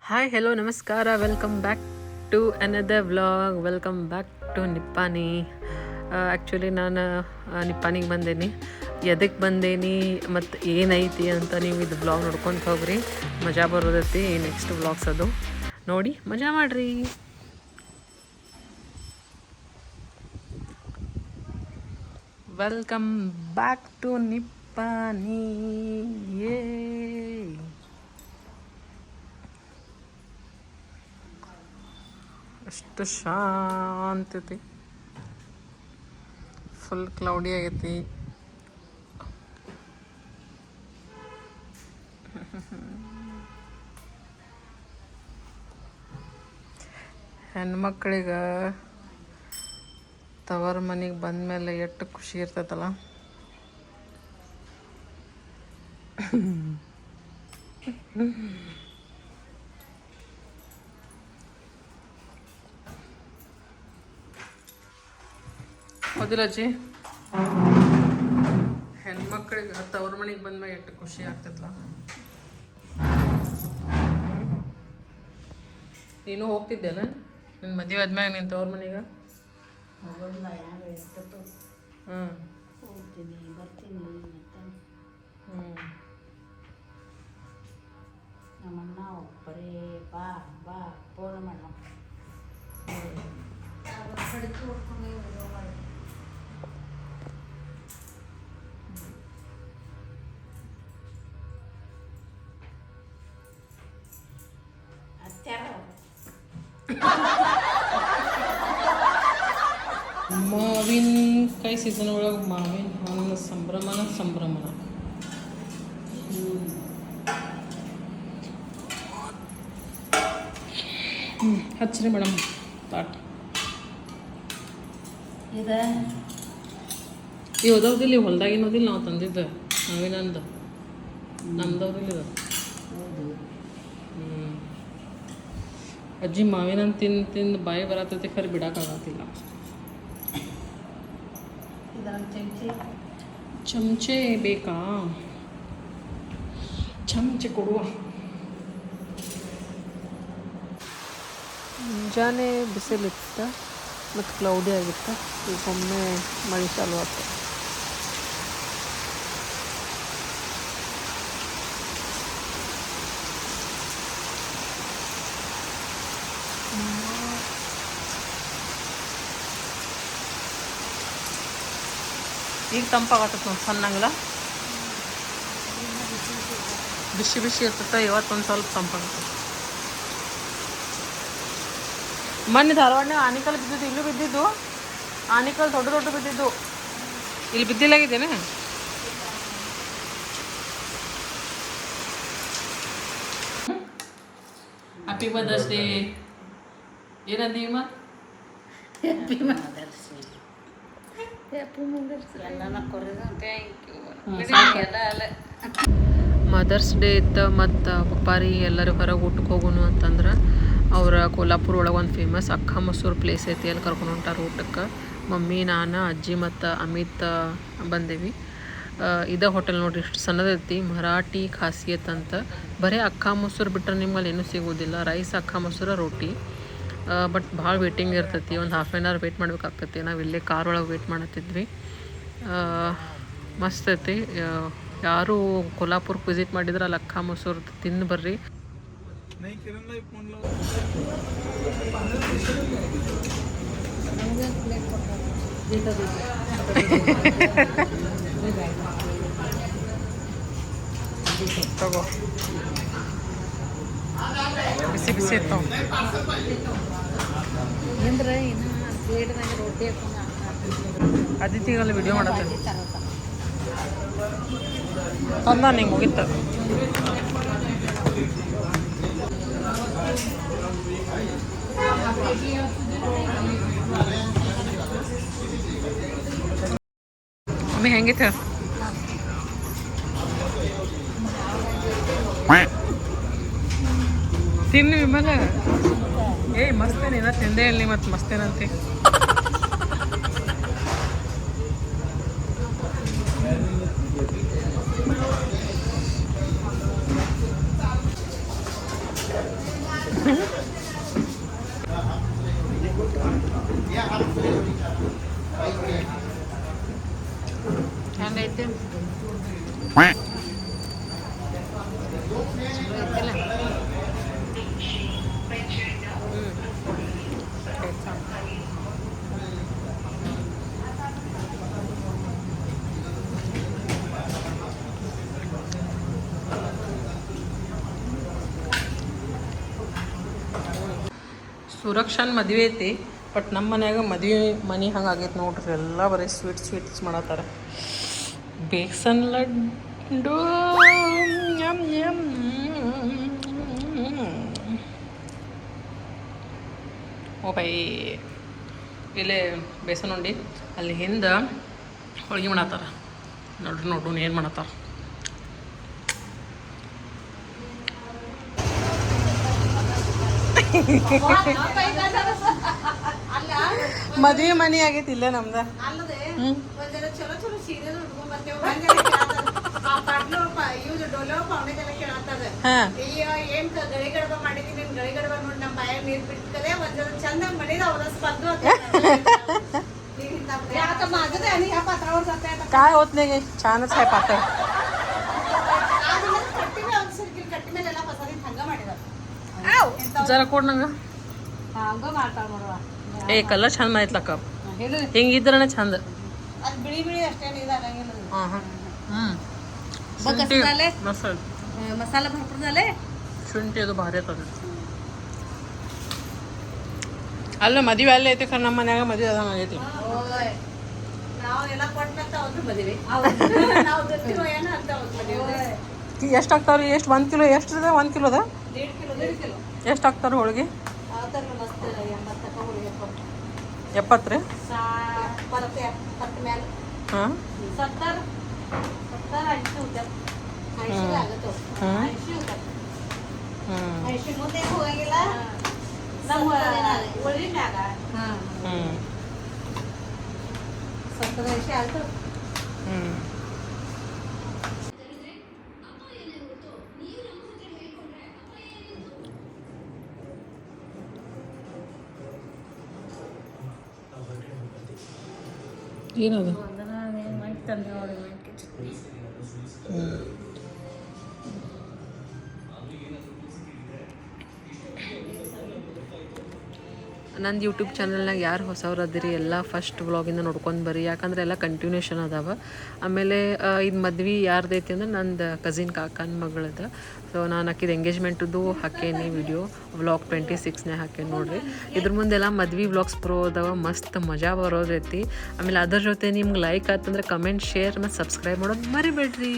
Hi hello ನಮಸ್ಕಾರ, welcome back to another vlog. Welcome back to Nippani. Actually ನಾನು ನಿಪ್ಪಾನಿಗೆ ಬಂದೇನಿ. ಎದಕ್ಕೆ ಬಂದೇನಿ ಮತ್ತು ಏನೈತಿ ಅಂತ ನೀವು ಇದು ವ್ಲಾಗ್ ನೋಡ್ಕೊತ ಹೋಗ್ರಿ. ಮಜಾ ಬರೋದೈತಿ. ನೆಕ್ಸ್ಟ್ ವ್ಲಾಗ್ಸ್ ಅದು ನೋಡಿ ಮಜಾ ಮಾಡಿರಿ. Welcome back to Nippani. ಯೇ ಅಷ್ಟು ಶಾಂತತೆ, ಫುಲ್ ಕ್ಲೌಡಿ ಆಗೈತಿ. ಹೆಣ್ಮಕ್ಳಿಗೆ ತವರ ಮನೆಗೆ ಬಂದಮೇಲೆ ಎಷ್ಟು ಖುಷಿ ಇರ್ತೈತಲ್ಲ. ಹೌದಿಲ್ಲ ಅಜ್ಜಿ? ಹೆಣ್ಮಕ್ಳಿಗೆ ತವ್ರ ಮನೆಗೆ ಬಂದ್ಮೇಲೆ ಎಷ್ಟು ಖುಷಿ ಆಗ್ತೈತಲ್ಲ. ನೀನು ಹೋಗ್ತಿದ್ದೇನ ನಿನ್ನ ಮದುವೆ ಆದ್ಮ್ಯಾಗ ನೀನು ತವ್ರ ಮನೆಗೆ? ನಮ್ಮಣ್ಣ ಒಬ್ಬರೇ ಬಾ ಬಾ ಫೋನ್ ಮಾಡ ಮಾವಿನಕಾಯಿ ಸೀಸನ್ ಒಳಗೆ ಮಾವಿನ ಹಣ್ಣು ಸಂಭ್ರಮನ. ಹಚ್ಚ್ರಿ ಮೇಡಮ್ ತಾಟ್. ಓದೋದಿಲ್ಲ ಹೊಲ್ದಾಗಿನ ಓದಿಲ್ಲ ನಾವು ತಂದಿದ್ದು ಮಾವಿನ ಹಣ್ಣು ನಮ್ದವ್ರಿಲ್ಲ ಇದು. ಅಜ್ಜಿ ಮಾವಿನ ಹಣ್ಣು ತಿಂದು ಬಾಯಿ ಬರತೈತಿ, ಖರೆ ಬಿಡೋಕ್ಕಾಗತ್ತಿಲ್ಲ. ಚಮಚೆ ಬೇಕಾ? ಚಮಚೆ ಕೊಡುವ. ಮುಂಜಾನೆ ಬಿಸಿಲಿತ್ತ ಮತ್ತು ಕ್ಲೌಡಿ ಆಗಿತ್ತು. ಈಗ ಒಮ್ಮೆ ಮಳೆ ಚಾಲು ಆಯ್ತು. ಈಗ ತಂಪಾಗತ್ತದ ನೋಡಿ ಸಣ್ಣಂಗಿಲ್ಲ, ಬಿಸಿ ಬಿಸಿ ಇರ್ತೈತೆ. ಇವತ್ತೊಂದು ಸ್ವಲ್ಪ ತಂಪಾಗತ್ತೆ. ಮೊನ್ನೆ ಧಾರವಾಡನಾಗ ಆನಿಕಲ್ ಬಿದ್ದಿದ್ದು, ಇಲ್ಲೂ ಬಿದ್ದಿದ್ದು. ಆನಿಕಲ್ ದೊಡ್ಡ ಬಿದ್ದಿದ್ದು, ಇಲ್ಲಿ ಬಿದ್ದಿಲ್ಲಾಗಿದ್ದೇನೆ. Happy mother's day. ಏನಂದೀವಿ ಮತ್ತೆ? ಹ್ಯಾಪಿ ಮದರ್ಸ್ ಮದರ್ಸ್ ಡೇ ಇತ್ತು. ಮತ್ತು ಪಪ್ಪಾರಿ ಎಲ್ಲರೂ ಹೊರಗೆ ಊಟಕ್ಕೆ ಹೋಗೋಣ ಅಂತಂದ್ರೆ ಅವ್ರ ಕೋಲ್ಹಾಪುರ ಒಳಗೆ ಒಂದು ಫೇಮಸ್ ಅಕ್ಕ ಮಸೂರು ಪ್ಲೇಸ್ ಐತಿ. ಅಲ್ಲಿ ಕರ್ಕೊಂಡು ಹೊಂಟಾರ ಊಟಕ್ಕೆ. ಮಮ್ಮಿ, ನಾನು, ಅಜ್ಜಿ ಮತ್ತು ಅಮಿತ್ ಬಂದೇವಿ. ಇದೇ ಹೋಟೆಲ್ ನೋಡಿರಿ, ಇಷ್ಟು ಸಣ್ಣದೈತಿ. ಮರಾಠಿ ಖಾಸಿಯತ್ ಅಂತ. ಬರೀ ಅಕ್ಕ ಮೊಸರು ಬಿಟ್ಟರೆ ನಿಮ್ಮಲ್ಲಿ ಏನೂ ಸಿಗೋದಿಲ್ಲ. ರೈಸ್, ಅಕ್ಕ ಮೊಸರು, ರೋಟಿ. ಬಟ್ ಭಾಳ ವೇಟಿಂಗ್ ಇರ್ತೈತಿ. ಒಂದು ಹಾಫ್ ಆನ್ ಅವರ್ ವೇಟ್ ಮಾಡ್ಬೇಕಾಗ್ತೈತಿ. ನಾವು ಇಲ್ಲೇ ಕಾರ್ ಒಳಗೆ ವೇಟ್ ಮಾಡತ್ತಿದ್ವಿ. ಮಸ್ತ್ ಐತಿ. ಯಾರು ಕೋಲ್ಹಾಪುರಕ್ಕೆ ವಿಸಿಟ್ ಮಾಡಿದ್ರೆ ಅಲ್ಲಿ ಅಕ್ಕ ಮೊಸರು ತಿಂದು ಬರ್ರಿ. ತಗೋ, ಬಿಸಿ ಬಿಸಿ ಇರ್ತಾವ. ಅದಿತಿಗಲ್ಲಿ ವಿಡಿಯೋ ಮಾಡತ್ತೆ ತಂದ ನಿಂಗೆ ಮುಗಿತ. ಒಮ್ಮೆ ಹೆಂಗಿತ್ತು ತಿನ್ನಿ ವಿಮಲ. ಮಸ್ತೇನೆ, ಏನ ತಿಂದೇ ಇಲ್ಲಿ ಮತ್ತು ಮಸ್ತೇನಂತೆ. ಹೆಂಗೈತಿ ಸುರಕ್ಷಾನ್ ಮದುವೆ ಐತಿ ಬಟ್ ನಮ್ಮ ಮನ್ಯಾಗ ಮದುವೆ ಮನೆ ಹಂಗೆ ಆಗೈತೆ ನೋಡ್ರಿ ಎಲ್ಲ ಬರೀ ಸ್ವೀಟ್ಸ್ ಮಾಡತ್ತಾರ ಬೇಸನ್ ಲಡ್ಡು ಯಮ್ ಯಮ್ ಓ ಬೈ ಇಲ್ಲೇ ಬೇಸನ್ ಉಂಡಿ ಅಲ್ಲಿ ಹಿಂದೆ ಹೋಳ್ಗೆ ಮಾಡತ್ತಾರ ನೋಡ್ರಿ ಏನು ಮಾಡತ್ತಾರ ಮದುವೆ ಮನೆ ಆಗೈತಿ ಇಲ್ಲೇ ನಮ್ದ ಚಲೋ ಚಲೋ ಸೀರೆ ಉಟ್ಕೊಂಡ್ ಬರ್ತೇವೆ ಡೋಲೋ ಪಾವಣೆಗೆಲ್ಲ ಕೇಳತ್ತದ ಏನ್ ಗಳಿ ಗಡಬ ಮಾಡಿದೀನಿ ನಿನ್ ಗಳಿ ಗಡಬ ನೋಡಿ ನಮ್ಮ ಬಾಯ ನೀರ್ ಬಿಡ್ತದೆ ಒಂದ್ ಚಂದ ಮನಿದ ಅವರ ಸ್ಪರ್ಧು काय होत नाही छानच आहे पातळ ಕಟ್ಟಿ ಮೇಲೆಲ್ಲ ಪಸರಿ ಹಂಗ ಮಾಡಿದ जरा कोड ನಂಗ ಹಂಗ ಮಾಡ್ತಾವ ನೋಡುವ ಏ ಕಲರ್ ಚಂದ ಮಾಹಿತ್ಲಕ್ಕ ಹಿಂಗಿದ್ರನೆ ಚಂದ ಅದು ಬಿಳಿ ಬಿಳಿ ಅಷ್ಟೇನು ಇದಾಗಂಗಿಲ್ಲ मसाला मसाला भरपूर झाले ಶುಂಠಿ ಅದು ಭಾರಿ ಅದ ಅಲ್ಲ ಮದುವೆ ಅಲ್ಲೇ ಐತಿ ಖರೆ ನಮ್ಮ ಮನ್ಯಾಗ ಮದುವೆ ಅದಂಗ ಆಗೈತಿ ನಾವು ಎಲ್ಲ ಕೊಟ್ಟ ಅವ್ರು ಮದುವೆ ನಾವು ಗೊತ್ತಿರೋ ಏನೋ ಅಂತ ಮದುವೆ ಎಷ್ಟು ಹಾಕ್ತಾವ್ರಿ ಎಷ್ಟು 1 ಕಿಲೋ ಎಷ್ಟು ಅದ 1 ಕಿಲೋ ಅದ 1.5 ಕಿಲೋ ಎಷ್ಟು ಹಾಕ್ತಾರ ಹೋಳಿಗೆ ಆತರ ಮಸ್ತ್ 80 ಹೋಳಿಗೆ 70 ರೀ 70 ಮೇಲೆ ಹಾಂ 70 80 होत्या 80 लागतो 80 होत्या 80 मध्ये ಹೋಗಿಲ್ಲ ನಮ್ಮ ಒಳ್ಳೆ ಮ್ಯಾಗ ಹಾಂ 70 80 ಆಯ್ತು ಏನದು ತಂದೆ ನೋಡಿ ಚಟ್ನಿ ನಂದು ಯೂಟ್ಯೂಬ್ ಚಾನಲ್ನಾಗ ಯಾರು ಹೊಸವ್ರು ಅದಿರಿ ಎಲ್ಲ ಫಸ್ಟ್ ವ್ಲಾಗಿಂದ ನೋಡ್ಕೊಂಡು ಬರ್ರಿ ಯಾಕಂದ್ರೆ ಎಲ್ಲ ಕಂಟಿನ್ಯೂಷನ್ ಅದಾವ ಆಮೇಲೆ ಇದು ಮದ್ವೆ ಯಾರ್ದೈತಿ ಅಂದ್ರೆ ನಂದು ಕಸಿನ್ ಕಾಕನ ಮಗಳದ ಸೊ ನಾನು ಹಾಕಿದ ಎಂಗೇಜ್ಮೆಂಟದ್ದು ಹಾಕೇನಿ ವಿಡಿಯೋ ವ್ಲಾಗ್ 26ನೇ ಹಾಕೇನಿ ನೋಡ್ರಿ ಇದ್ರ ಮುಂದೆಲ್ಲ ಮದ್ವೆ ವ್ಲಾಗ್ಸ್ ಪ್ರೋ ಅದಾವ ಮಸ್ತ್ ಮಜಾ ಬರೋದೈತಿ ಆಮೇಲೆ ಅದ್ರ ಜೊತೆ ನಿಮ್ಗೆ ಲೈಕ್ ಆತಂದ್ರೆ ಕಮೆಂಟ್ ಶೇರ್ ಮತ್ತು ಸಬ್ಸ್ಕ್ರೈಬ್ ಮಾಡೋದು ಮರಿಬೇಡ್ರಿ